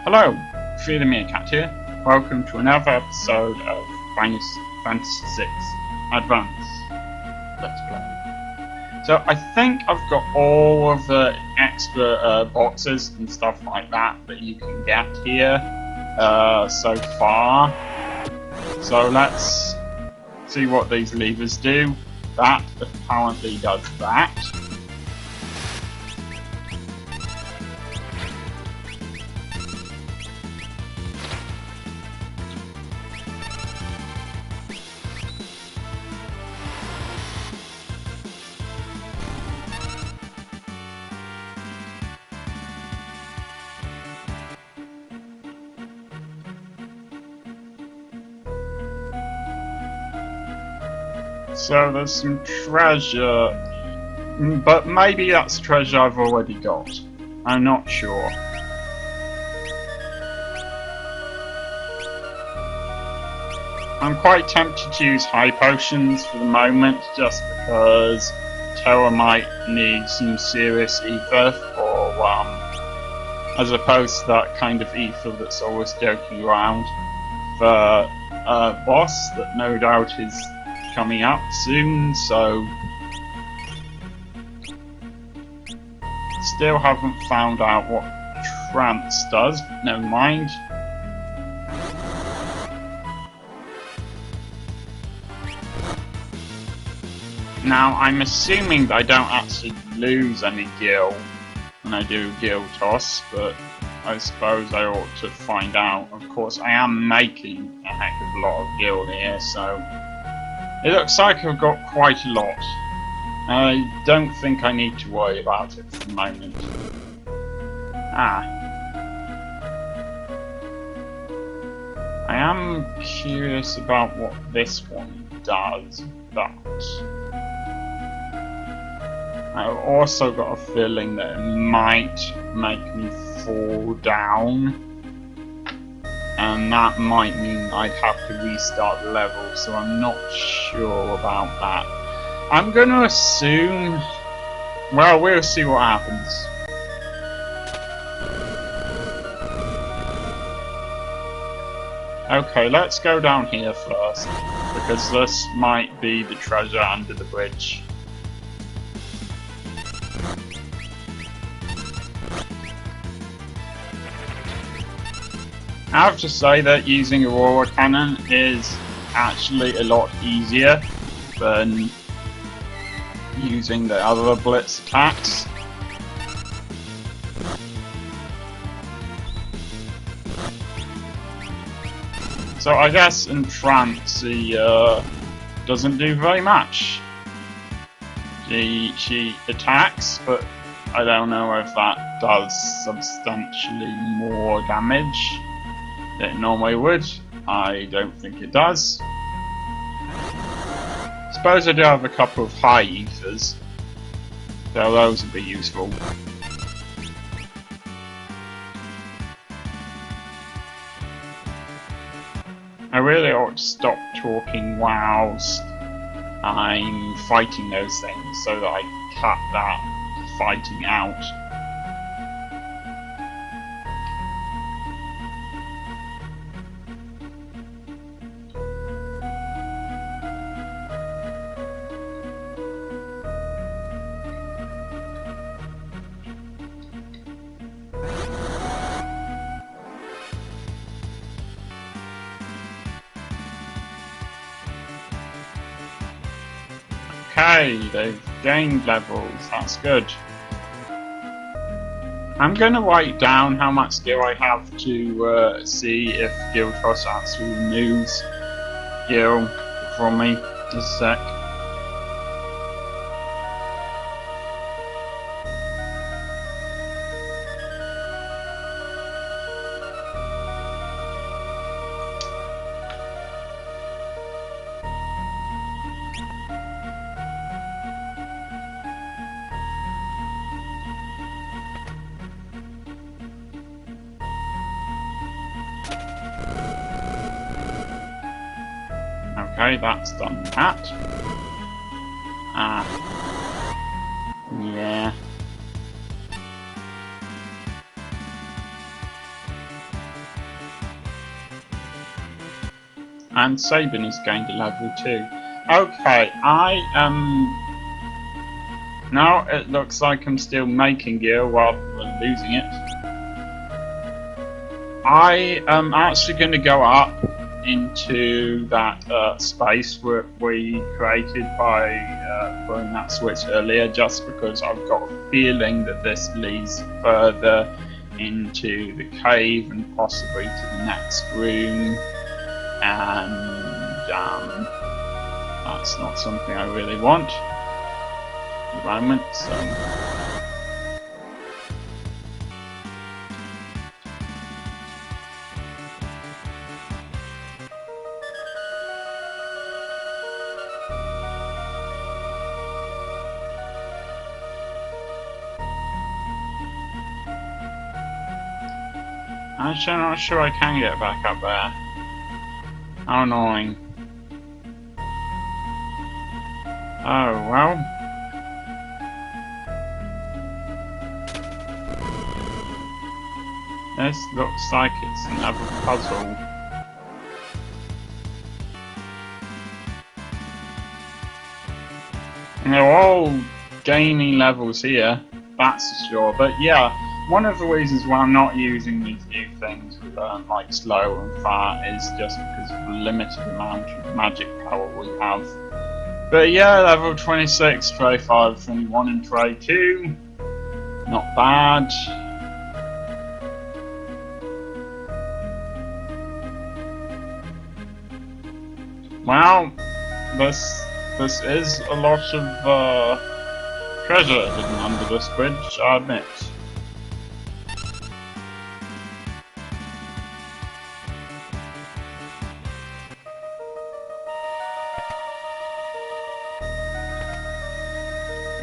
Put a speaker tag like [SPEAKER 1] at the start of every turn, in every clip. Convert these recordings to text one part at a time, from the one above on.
[SPEAKER 1] Hello, Fear the Meerkat here. Welcome to another episode of Final Fantasy VI Advance Let's Play. So I think I've got all of the extra boxes and stuff like that you can get here so far. So let's see what these levers do. That apparently does that. So there's some treasure, but maybe that's treasure I've already got. I'm not sure. I'm quite tempted to use high potions for the moment, just because Terra might need some serious ether, as opposed to that kind of ether that's always joking around. The boss that no doubt is coming up soon, so still haven't found out what trance does, but never mind. Now I'm assuming that I don't actually lose any gil when I do gil toss, but I suppose I ought to find out. Of course I am making a heck of a lot of gil here, so it looks like I've got quite a lot. I don't think I need to worry about it for the moment. I am curious about what this one does, but I've also got a feeling that it might make me fall down. And that might mean I'd have to restart the level, so I'm not sure about that. I'm going to assume... well, we'll see what happens. Okay, let's go down here first, because this might be the treasure under the bridge. I have to say that using Aurora Cannon is actually a lot easier than using the other BLITZ attacks. So I guess in trance he doesn't do very much. She attacks, but I don't know if that does substantially more damage than it normally would. I don't think it does. Suppose I do have a couple of high ethers, so those would be useful. I really ought to stop talking whilst I'm fighting those things, so that I cut that fighting out. Okay, they've gained levels, that's good. I'm going to write down how much gil I have to see if Gil Toss actually removes gil from me. Just a sec. Okay, that's done that. Yeah. And Sabin has gained a level 2. Okay, now it looks like I'm still making gear rather than losing it. I am actually going to go up into that space we created by throwing that switch earlier, just because I've got a feeling that this leads further into the cave and possibly to the next room, and that's not something I really want at the moment, so... Actually, I'm not sure I can get back up there. How annoying. Oh, well. This looks like it's another puzzle. And they're all gaining levels here, that's for sure. But yeah, one of the reasons why I'm not using these new things with like slow and far is just because of the limited amount of magic power we have. But yeah, level 26, tray 5, 21 and tray 2. Not bad. Well, this is a lot of treasure hidden under this bridge, I admit.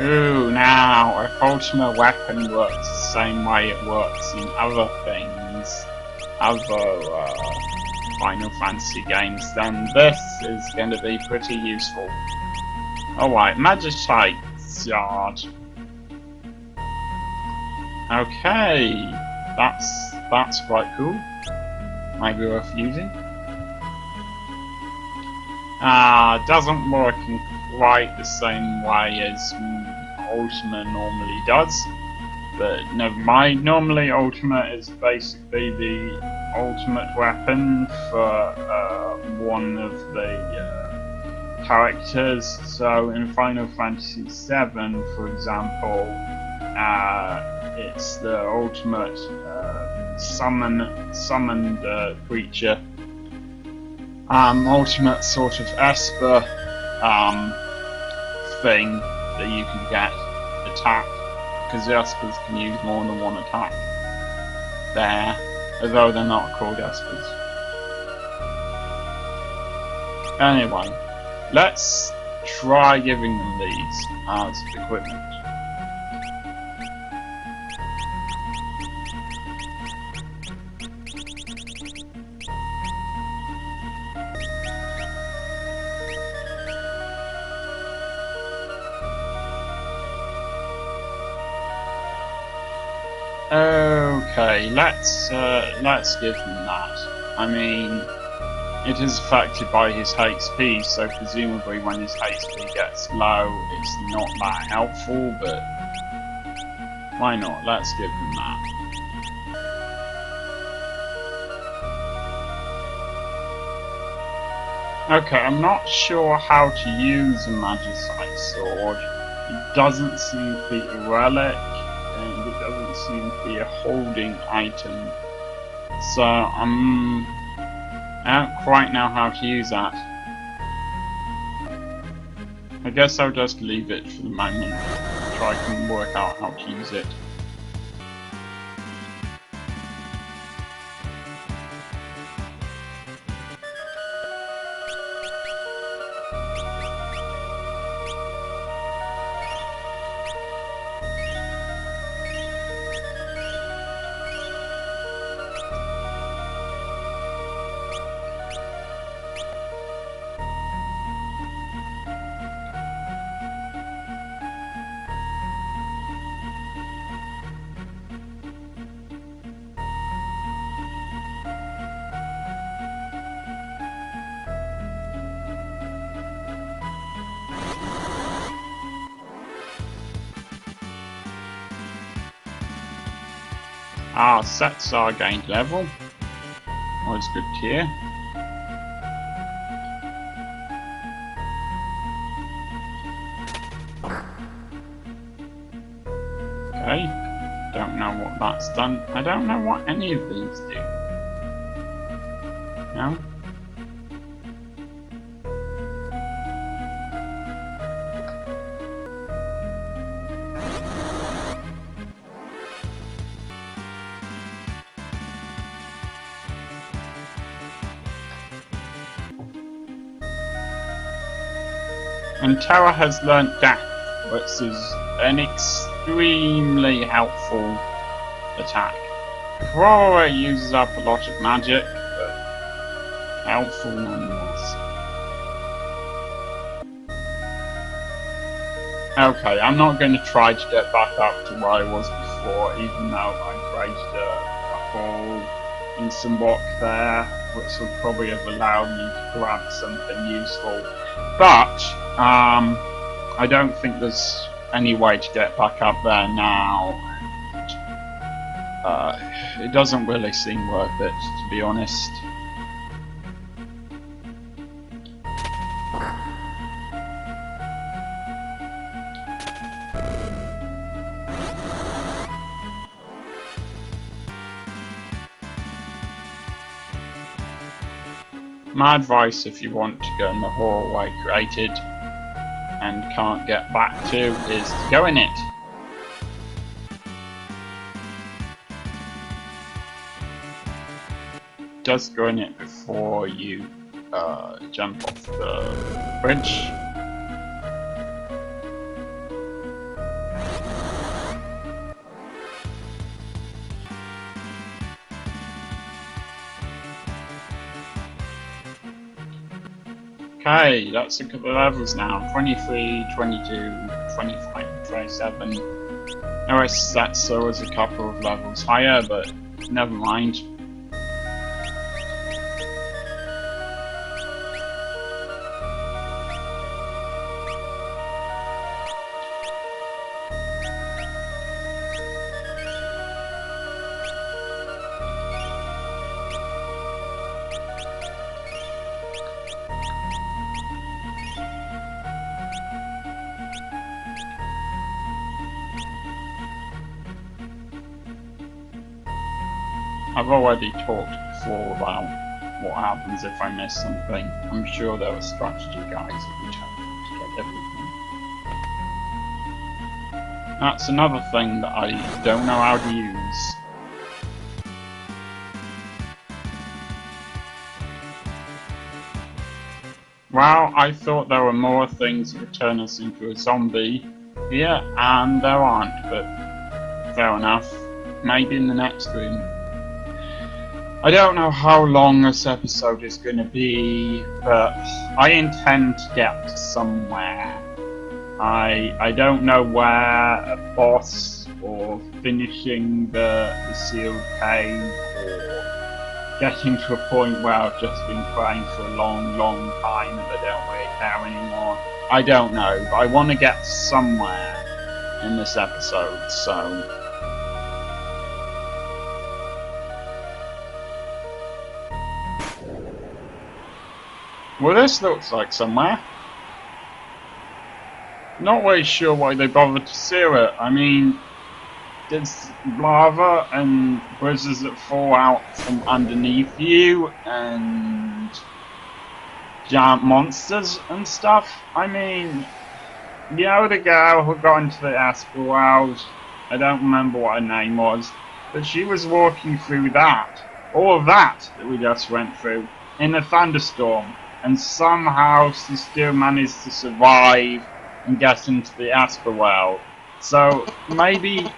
[SPEAKER 1] Ooh, now if ultimate weapon works the same way it works in other things, other Final Fantasy games, then this is going to be pretty useful. Alright, Magicite's Yard. Okay, that's quite cool. Maybe worth using. Doesn't work in quite the same way as Ultima normally does, but never mind. Normally Ultima is basically the ultimate weapon for one of the characters. So in Final Fantasy VII, for example, it's the ultimate summoned creature, ultimate sort of Esper thing that you can get attack, because the Espers can use more than one attack there, although they're not called Espers. Anyway, let's try giving them these as equipment. Okay, let's give him that. I mean, it is affected by his HP, so presumably when his HP gets low, it's not that helpful, but why not? Let's give him that. Okay, I'm not sure how to use a Magicite sword. It doesn't seem to be a relic, and it doesn't seem to be a holding item. So I don't quite know how to use that. I guess I'll just leave it for the moment, so I can work out how to use it. Our sets are gained level. Always good to hear. Okay. Don't know what that's done. I don't know what any of these do. No? And Terra has learnt Death, which is an extremely helpful attack. Probably uses up a lot of magic, but helpful nonetheless. Okay, I'm not going to try to get back up to where I was before, even though I created a hole in some rock there, which would probably have allowed me to grab something useful. But I don't think there's any way to get back up there now. It doesn't really seem worth it, to be honest. My advice, if you want to go in the hallway created and can't get back to, is to go in it. Just go in it before you jump off the bridge. Okay, that's a couple of levels now. 23, 22, 25, 27. OS that's always a couple of levels higher, but never mind. I've already talked before about what happens if I miss something. I'm sure there were strategy guides that would help to get everything. That's another thing that I don't know how to use. Well, I thought there were more things that would turn us into a zombie here, and there aren't, but fair enough. Maybe in the next room. I don't know how long this episode is going to be, but I intend to get somewhere. I don't know where, a boss, or finishing the sealed cave, or getting to a point where I've just been playing for a long, long time and I don't really care anymore. I don't know, but I want to get somewhere in this episode, so... Well, this looks like somewhere. Not really sure why they bothered to seal it. I mean, there's lava and blizzards that fall out from underneath you, and giant monsters and stuff. I mean, you know the girl who got into the astral world? I don't remember what her name was, but she was walking through that. All of that we just went through in a thunderstorm. And somehow she still managed to survive and get into the astral world. So maybe...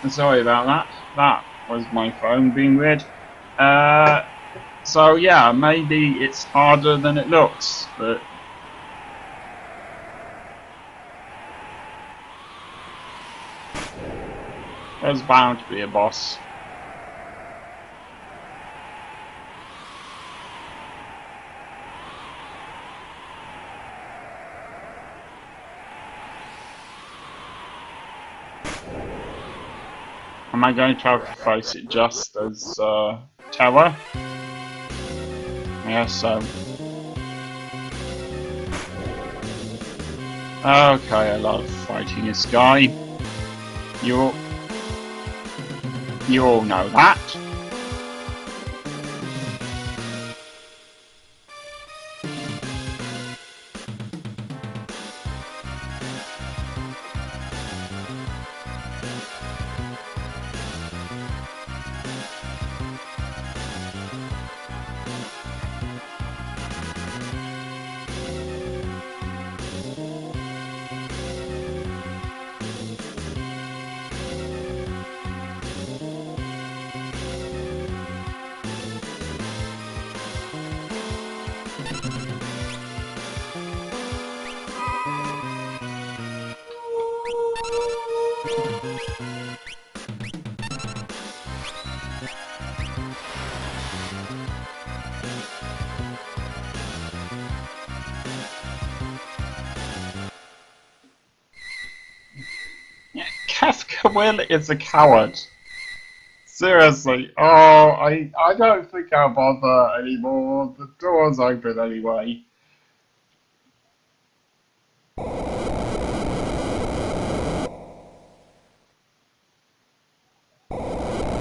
[SPEAKER 1] Sorry about that. That was my phone being weird. So yeah, maybe it's harder than it looks, but... There's bound to be a boss. Am I going to have to face it just as terror? Yes, so. Okay, I love fighting this guy. You all know that. Kafka Will is a coward. Seriously. Oh, I don't think I'll bother anymore. The door's open anyway.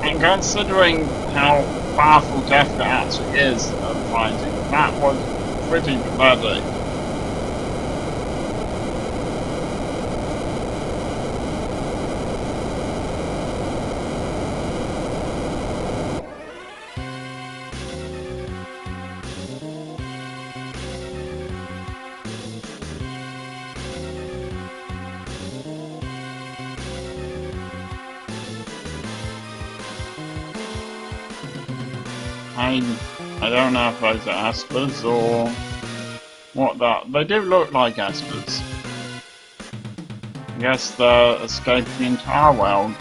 [SPEAKER 1] And considering how powerful Kafka actually is at fighting, that was pretty pathetic. I don't know if those are aspers or what that. They do look like aspers. I guess they're escaping the entire world.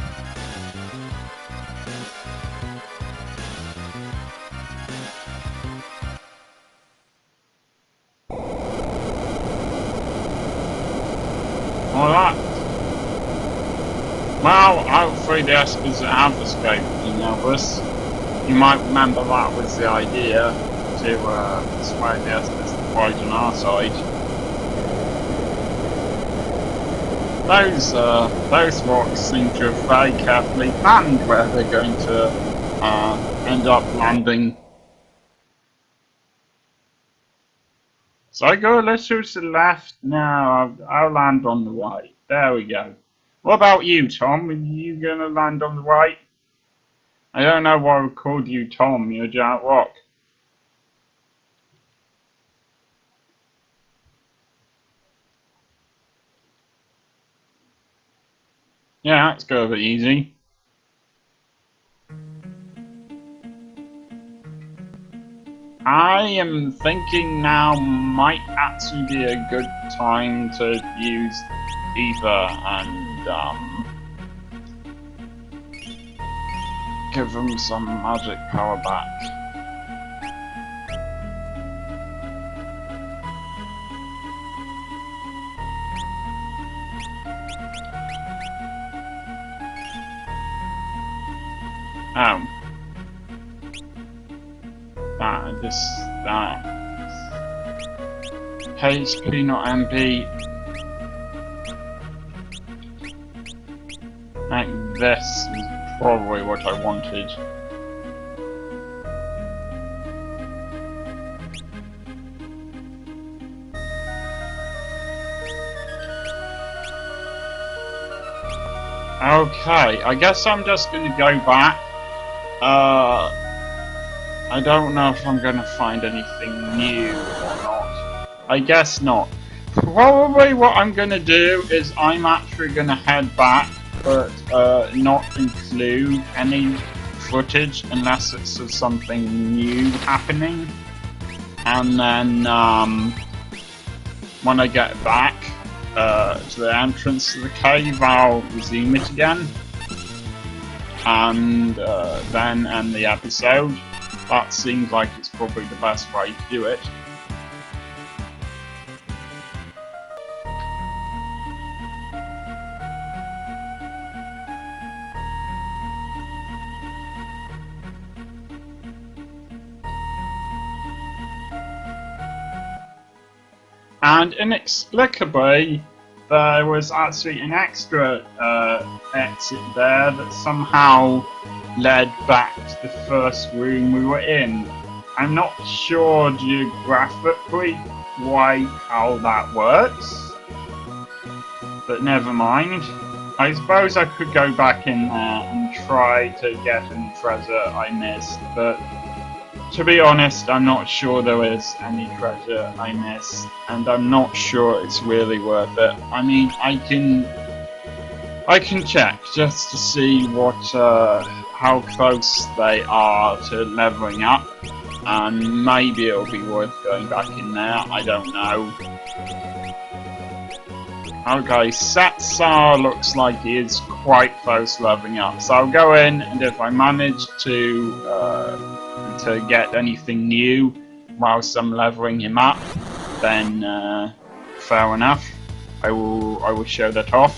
[SPEAKER 1] Well, hopefully the aspers have escaped the Elvis. You might remember that was the idea, to persuade the aspers to fight on our side. Those rocks seem to have very carefully planned where they're going to end up landing. So I go a little to the left now. I'll land on the right. There we go. What about you, Tom? Are you gonna land on the right? I don't know why I called you Tom. You're a giant rock. Yeah, that's gonna be easy. I am thinking now might actually be a good time to use Ether and give them some magic power back. Oh. That. HP, not MP. Like this is probably what I wanted. Okay, I guess I'm just gonna go back. I don't know if I'm gonna find anything new or not. I guess not. Probably what I'm gonna do is I'm actually gonna head back, but not include any footage unless it's of something new happening. And then when I get back to the entrance to the cave, I'll resume it again. And then end the episode. That seems like it's probably the best way to do it. And inexplicably, there was actually an extra exit there that somehow led back to the first room we were in. I'm not sure geographically quite how that works, but never mind. I suppose I could go back in there and try to get any treasure I missed, but to be honest, I'm not sure there is any treasure I missed, and I'm not sure it's really worth it. I mean, I can check just to see what how close they are to leveling up, and maybe it'll be worth going back in there. I don't know. Okay, Satsar looks like he is quite close leveling up, so I'll go in, and if I manage to get anything new whilst I'm leveling him up, then fair enough. I will show that off,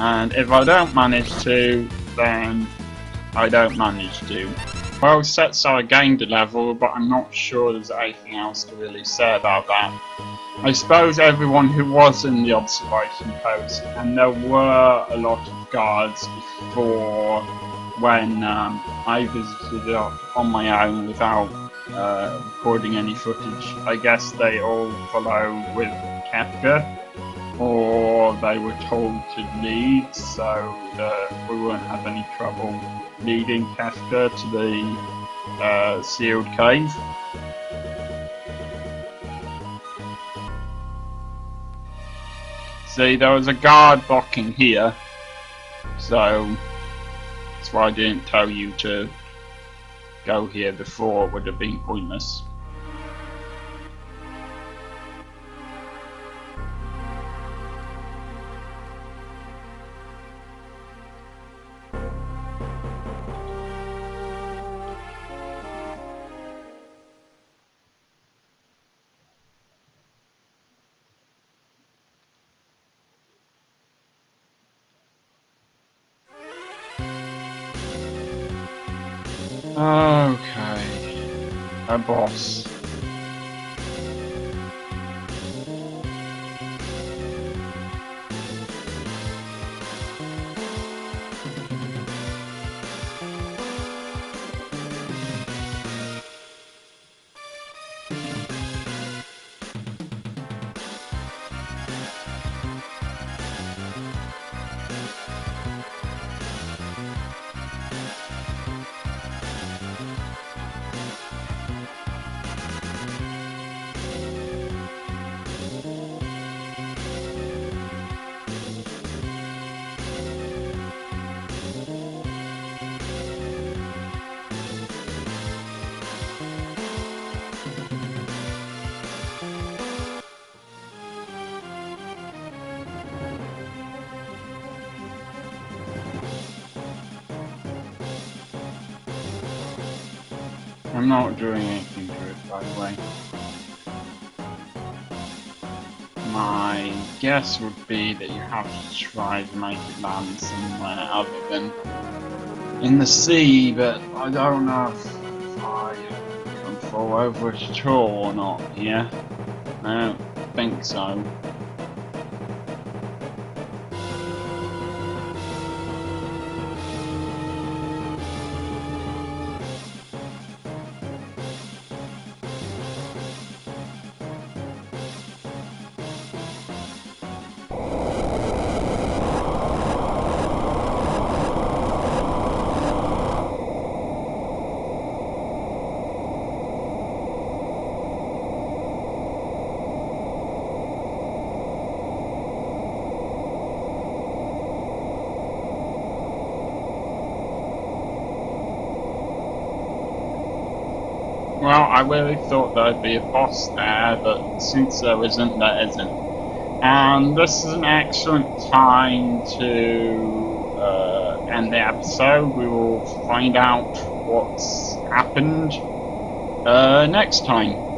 [SPEAKER 1] and if I don't manage to, then I don't manage to. Well, Satsar gained a level, but I'm not sure there's anything else to really say about that. I suppose everyone who was in the observation post, and there were a lot of guards before when I visited it on my own without recording any footage. I guess they all follow with CHAKRA, or they were told to lead so that we won't have any trouble leading CHAKRA to the sealed cave. See, there was a guard blocking here, so that's why I didn't tell you to go here before. It would have been pointless. Okay, a boss. I'm not doing anything to it, by the way. My guess would be that you have to try to make it land somewhere other than in the sea, but I don't know if I can fall over it at all or not here. I don't think so. Well, I really thought there'd be a boss there, but since there isn't, there isn't. And this is an excellent time to end the episode. We will find out what's happened next time.